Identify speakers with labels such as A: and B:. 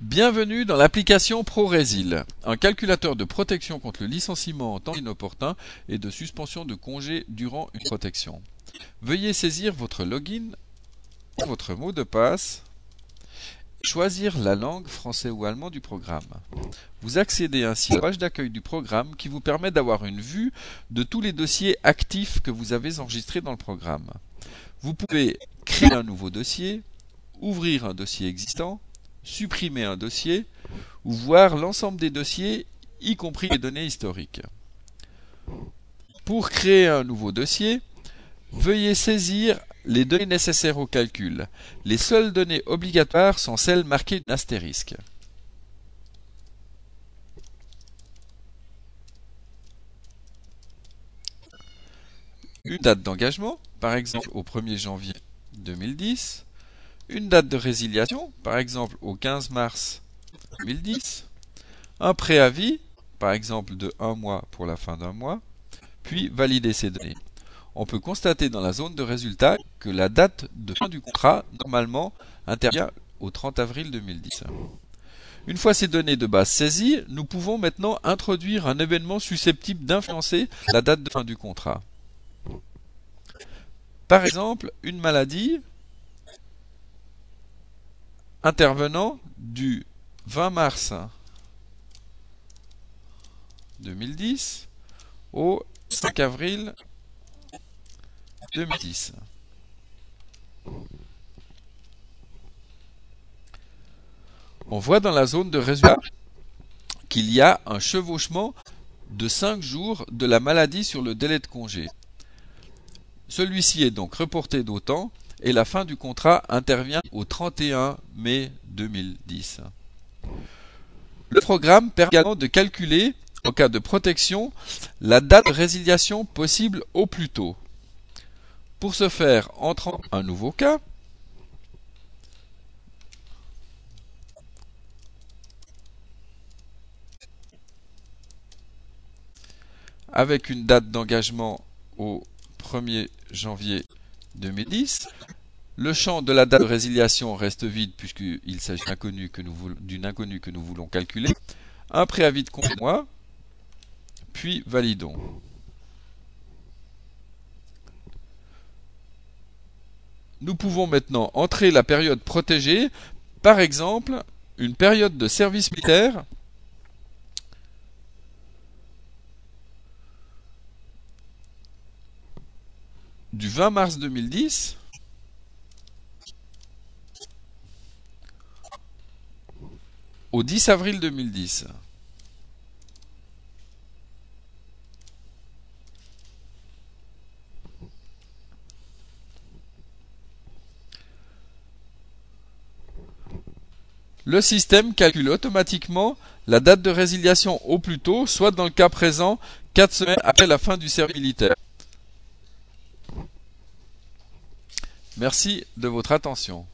A: Bienvenue dans l'application ProRésil, un calculateur de protection contre le licenciement en temps inopportun et de suspension de congé durant une protection. Veuillez saisir votre login, votre mot de passe, et choisir la langue français ou allemand du programme. Vous accédez ainsi à la page d'accueil du programme qui vous permet d'avoir une vue de tous les dossiers actifs que vous avez enregistrés dans le programme. Vous pouvez créer un nouveau dossier, ouvrir un dossier existant, supprimer un dossier ou voir l'ensemble des dossiers, y compris les données historiques. Pour créer un nouveau dossier, veuillez saisir les données nécessaires au calcul. Les seules données obligatoires sont celles marquées d'un astérisque. Une date d'engagement, par exemple au 1er janvier 2010. Une date de résiliation, par exemple au 15 mars 2010, un préavis, par exemple de 1 mois pour la fin d'un mois, puis valider ces données. On peut constater dans la zone de résultat que la date de fin du contrat, normalement, intervient au 30 avril 2010. Une fois ces données de base saisies, nous pouvons maintenant introduire un événement susceptible d'influencer la date de fin du contrat. Par exemple, une maladie intervenant du 20 mars 2010 au 5 avril 2010. On voit dans la zone de résultat qu'il y a un chevauchement de 5 jours de la maladie sur le délai de congé. Celui-ci est donc reporté d'autant et la fin du contrat intervient au 31 mai 2010. Le programme permet également de calculer, en cas de protection, la date de résiliation possible au plus tôt. Pour ce faire, entrons un nouveau cas. Avec une date d'engagement au 1er janvier 2010. Le champ de la date de résiliation reste vide puisqu'il s'agit d'une inconnue que nous voulons calculer. Un préavis de congé de mois, puis validons. Nous pouvons maintenant entrer la période protégée, par exemple une période de service militaire du 20 mars 2010 au 10 avril 2010. Le système calcule automatiquement la date de résiliation au plus tôt, soit dans le cas présent, 4 semaines après la fin du service militaire. Merci de votre attention.